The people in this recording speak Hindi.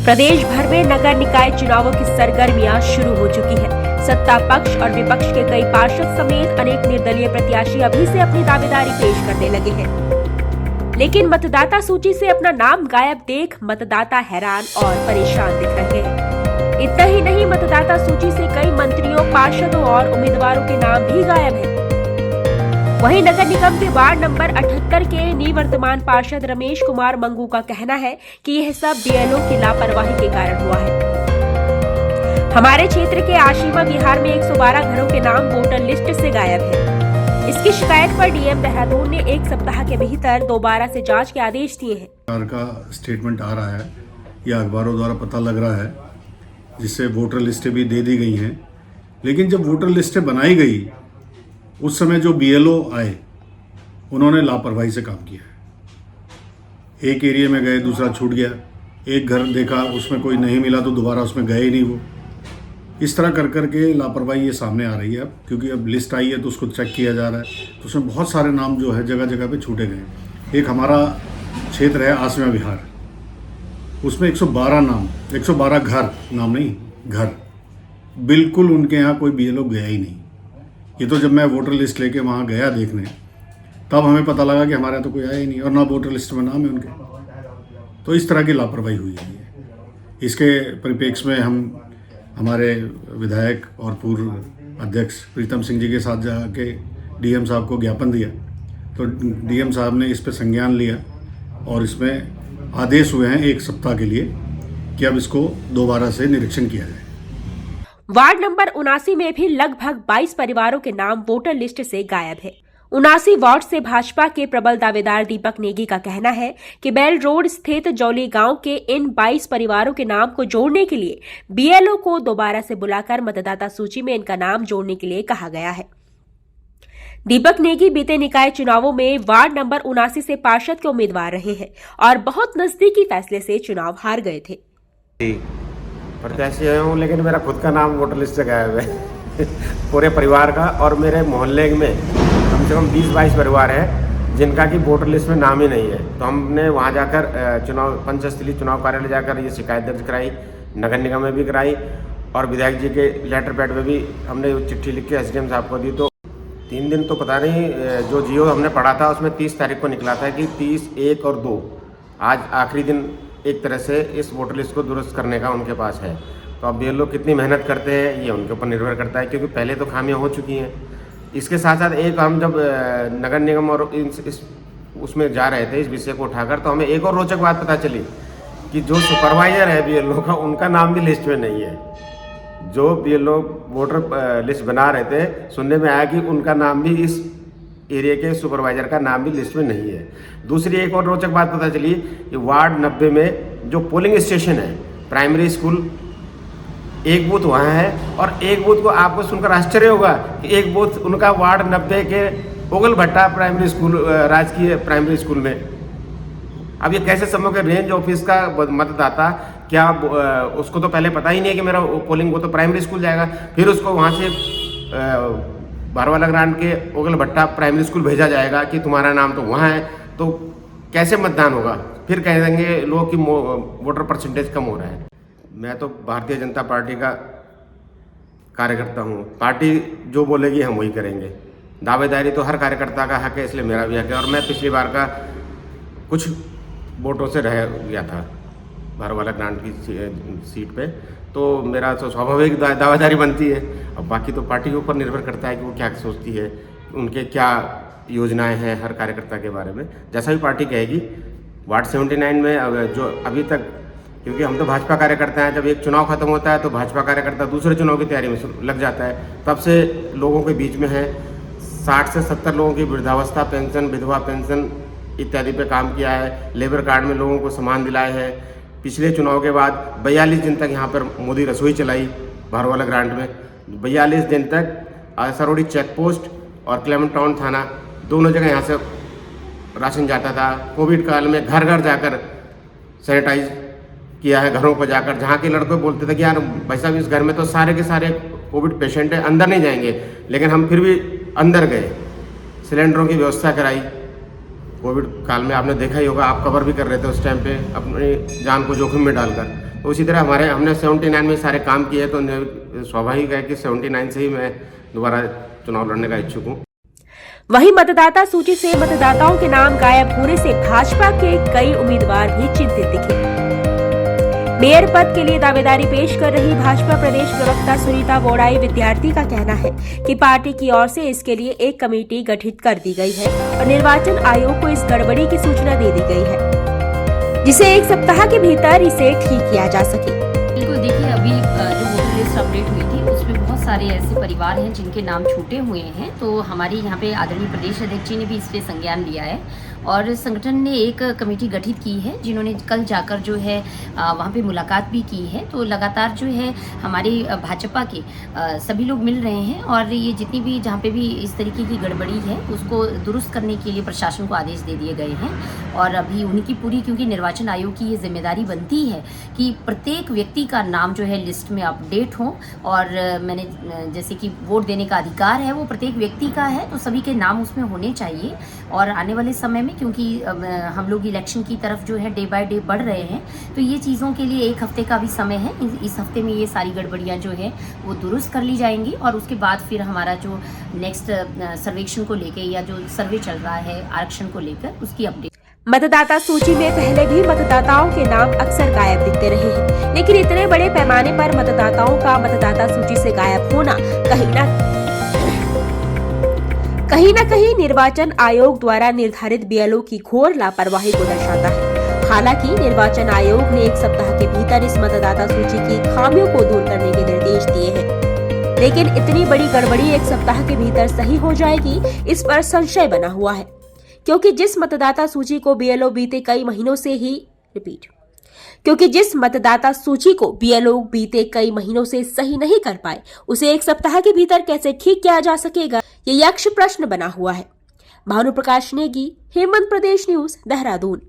प्रदेश भर में नगर निकाय चुनावों की सरगर्मियां शुरू हो चुकी है। सत्ता पक्ष और विपक्ष के कई पार्षद समेत अनेक निर्दलीय प्रत्याशी अभी से अपनी दावेदारी पेश करने लगे हैं, लेकिन मतदाता सूची से अपना नाम गायब देख मतदाता हैरान और परेशान दिख रहे हैं। इतना ही नहीं, मतदाता सूची से कई मंत्रियों, पार्षदों और उम्मीदवारों के नाम भी गायब हैं। वहीं नगर निगम के वार्ड नंबर 78 के निवर्तमान पार्षद रमेश कुमार मंगू का कहना है कि यह सब बीएलओ की लापरवाही के कारण हुआ है। हमारे क्षेत्र के आशिमा विहार में 112 घरों के नाम वोटर लिस्ट से गायब है। इसकी शिकायत पर डीएम देहरादून ने 1 सप्ताह के भीतर दोबारा से जांच के आदेश दिए हैं। सरकार का स्टेटमेंट आ रहा है या अखबारों द्वारा पता लग रहा है, जिससे वोटर लिस्टें भी दे दी गई हैं। लेकिन जब वोटर लिस्टें बनाई गई उस समय जो बीएलओ आए उन्होंने लापरवाही से काम किया। एक एरिया में गए, दूसरा छूट गया, एक घर देखा उसमें कोई नहीं मिला तो दोबारा उसमें गए ही नहीं वो। इस तरह कर करके लापरवाही ये सामने आ रही है अब, क्योंकि अब लिस्ट आई है तो उसको चेक किया जा रहा है, तो उसमें बहुत सारे नाम जो है जगह जगह पे छूटे गए। एक हमारा क्षेत्र है आसिमा विहार, उसमें 112 नाम, 112 घर, नाम नहीं घर, बिल्कुल उनके यहाँ कोई बीएलओ गया ही नहीं। ये तो जब मैं वोटर लिस्ट लेके वहाँ गया देखने, तब हमें पता लगा कि हमारे यहाँ तो कोई आया ही नहीं और ना वोटर लिस्ट में नाम है उनके। तो इस तरह की लापरवाही हुई है। इसके परिप्रेक्ष्य में हम हमारे विधायक और पूर्व अध्यक्ष प्रीतम सिंह जी के साथ जाके डीएम साहब को ज्ञापन दिया, तो डीएम साहब ने इस पर संज्ञान लिया और इसमें आदेश हुए हैं 1 सप्ताह के लिए कि अब इसको दोबारा से निरीक्षण किया जाए। वार्ड नंबर 79 में भी लगभग 22 परिवारों के नाम वोटर लिस्ट से गायब है। 79 वार्ड से भाजपा के प्रबल दावेदार दीपक नेगी का कहना है कि बेल रोड स्थित जौली गांव के इन 22 परिवारों के नाम को जोड़ने के लिए बीएलओ को दोबारा से बुलाकर मतदाता सूची में इनका नाम जोड़ने के लिए कहा गया है। दीपक नेगी बीते निकाय चुनावों में वार्ड नंबर 79 से पार्षद के उम्मीदवार रहे हैं और बहुत नजदीकी फैसले से चुनाव हार गए थे। प्रत्याशी हूँ, लेकिन मेरा खुद का नाम वोटर लिस्ट से गायब है पूरे परिवार का। और मेरे मोहल्ले में कम से कम 20-22 परिवार है जिनका कि वोटर लिस्ट में नाम ही नहीं है। तो हमने वहाँ जाकर चुनाव पंचस्थलीय चुनाव कार्यालय जाकर ये शिकायत दर्ज कराई, नगर निगम में भी कराई और विधायक जी के लेटर पैड में भी हमने चिट्ठी लिख के एसडीएम साहब को दी। तो 3 दिन तो पता नहीं, जो जियो हमने पढ़ा था उसमें 30 तारीख को निकला था कि 30, 1 और 2 आज आखिरी दिन एक तरह से इस वोटर लिस्ट को दुरुस्त करने का उनके पास है। तो अब ये लोग कितनी मेहनत करते हैं ये उनके ऊपर निर्भर करता है, क्योंकि पहले तो खामियां हो चुकी हैं। इसके साथ साथ एक हम जब नगर निगम और उसमें जा रहे थे इस विषय को उठाकर, तो हमें एक और रोचक बात पता चली कि जो सुपरवाइजर है बीएलओ का, उनका नाम भी लिस्ट में नहीं है। जो बीएलओ वोटर लिस्ट बना रहे थे, सुनने में आया कि उनका नाम भी, इस एरिया के सुपरवाइजर का नाम भी लिस्ट में नहीं है। दूसरी एक और रोचक बात पता चली कि वार्ड 90 में जो पोलिंग स्टेशन है, प्राइमरी स्कूल, एक बूथ वहाँ है और एक बूथ को आपको सुनकर आश्चर्य होगा कि एक बूथ उनका वार्ड 90 के ओगल भट्टा प्राइमरी स्कूल, राजकीय प्राइमरी स्कूल में। अब ये कैसे संभव है? रेंज ऑफिस का मतदाता क्या उसको तो पहले पता ही नहीं है कि मेरा पोलिंग, वो तो प्राइमरी स्कूल जाएगा, फिर उसको वहाँ से बारवाला ग्रांड के ओगल भट्टा प्राइमरी स्कूल भेजा जाएगा कि तुम्हारा नाम तो वहाँ है, तो कैसे मतदान होगा? फिर कह देंगे लोग कि वोटर परसेंटेज कम हो रहा है। मैं तो भारतीय जनता पार्टी का कार्यकर्ता हूँ, पार्टी जो बोलेगी हम वही करेंगे। दावेदारी तो हर कार्यकर्ता का हक है, इसलिए मेरा भी हक है। और मैं पिछली बार का कुछ वोटों से रह गया था बारवाला ग्रांड की सीट पे, तो मेरा तो स्वाभाविक दावेदारी बनती है। अब बाकी तो पार्टी के ऊपर निर्भर करता है कि वो क्या सोचती है, उनके क्या योजनाएं हैं हर कार्यकर्ता के बारे में। जैसा भी पार्टी कहेगी। वार्ड 79 में जो अभी तक, क्योंकि हम तो भाजपा कार्यकर्ता हैं, जब एक चुनाव खत्म होता है तो भाजपा कार्यकर्ता दूसरे चुनाव की तैयारी में लग जाता है। तब से लोगों के बीच में है 60 से 70 लोगों की वृद्धावस्था पेंशन, विधवा पेंशन इत्यादि पे काम किया है। लेबर कार्ड में लोगों को सामान दिलाए हैं। पिछले चुनाव के बाद 42 दिन तक यहाँ पर मोदी रसोई चलाई बारवाला ग्रांट में। 42 दिन तक सरोड़ी चेक पोस्ट और क्लेमेंट टाउन थाना दोनों जगह यहाँ से राशन जाता था। कोविड काल में घर घर जाकर सैनिटाइज किया है, घरों पर जाकर, जहाँ के लड़के बोलते थे कि यार भाई साहब इस घर में तो सारे के सारे कोविड पेशेंट है, अंदर नहीं जाएंगे, लेकिन हम फिर भी अंदर गए, सिलेंडरों की व्यवस्था कराई। कोविड काल में आपने देखा ही होगा, आप कवर भी कर रहे थे उस टाइम पे अपनी जान को जोखिम में डालकर। तो उसी तरह हमने 79 में सारे काम किए, तो स्वाभाविक है कि 79 से ही मैं दोबारा चुनाव लड़ने का इच्छुक हूँ। वहीं मतदाता सूची से मतदाताओं के नाम गायब होने से भाजपा के कई उम्मीदवार भी चिंतित दिखे। मेयर पद के लिए दावेदारी पेश कर रही भाजपा प्रदेश प्रवक्ता सुनीता बोड़ाई विद्यार्थी का कहना है कि पार्टी की ओर से इसके लिए एक कमेटी गठित कर दी गई है और निर्वाचन आयोग को इस गड़बड़ी की सूचना दे दी गई है, जिसे 1 सप्ताह के भीतर इसे ठीक किया जा सके। बिल्कुल, देखिए अभी जो वोटर लिस्ट अपडेट हुई थी उसमें बहुत सारे ऐसे परिवार हैं जिनके नाम छूटे हुए हैं, तो हमारे यहाँ पे आदरणीय प्रदेश अध्यक्ष जी ने भी इस पे संज्ञान लिया है और संगठन ने एक कमेटी गठित की है, जिन्होंने कल जाकर जो है वहाँ पे मुलाकात भी की है। तो लगातार जो है हमारे भाजपा के सभी लोग मिल रहे हैं और ये जितनी भी जहाँ पे भी इस तरीके की गड़बड़ी है उसको दुरुस्त करने के लिए प्रशासन को आदेश दे दिए गए हैं। और अभी उनकी पूरी, क्योंकि निर्वाचन आयोग की ये जिम्मेदारी बनती है कि प्रत्येक व्यक्ति का नाम जो है लिस्ट में अपडेट हो, और मैंने जैसे कि वोट देने का अधिकार है वो प्रत्येक व्यक्ति का है, तो सभी के नाम उसमें होने चाहिए। और आने वाले समय में, क्योंकि हम लोग इलेक्शन की तरफ जो है डे बाय डे बढ़ रहे हैं, तो ये चीज़ों के लिए 1 हफ्ते का भी समय है। इस हफ्ते में ये सारी गड़बड़ियाँ जो है वो दुरुस्त कर ली जाएंगी और उसके बाद फिर हमारा जो नेक्स्ट सर्वेक्षण को लेकर या जो सर्वे चल रहा है आरक्षण को लेकर, उसकी अपडेट। मतदाता सूची में पहले भी मतदाताओं के नाम अक्सर गायब दिखते रहे हैं, लेकिन इतने बड़े पैमाने पर मतदाताओं का मतदाता सूची से गायब होना कहीं न कहीं निर्वाचन आयोग द्वारा निर्धारित बीएलओ की घोर लापरवाही को दर्शाता है। हालांकि निर्वाचन आयोग ने 1 सप्ताह के भीतर इस मतदाता सूची की खामियों को दूर करने के निर्देश दिए हैं, लेकिन इतनी बड़ी गड़बड़ी 1 सप्ताह के भीतर सही हो जाएगी, इस पर संशय बना हुआ है, क्योंकि जिस मतदाता सूची को बीएलओ बीते कई महीनों से सही नहीं कर पाए, उसे 1 सप्ताह के भीतर कैसे ठीक किया जा सकेगा, ये यक्ष प्रश्न बना हुआ है। भानु प्रकाश नेगी, हेमंत प्रदेश न्यूज, देहरादून।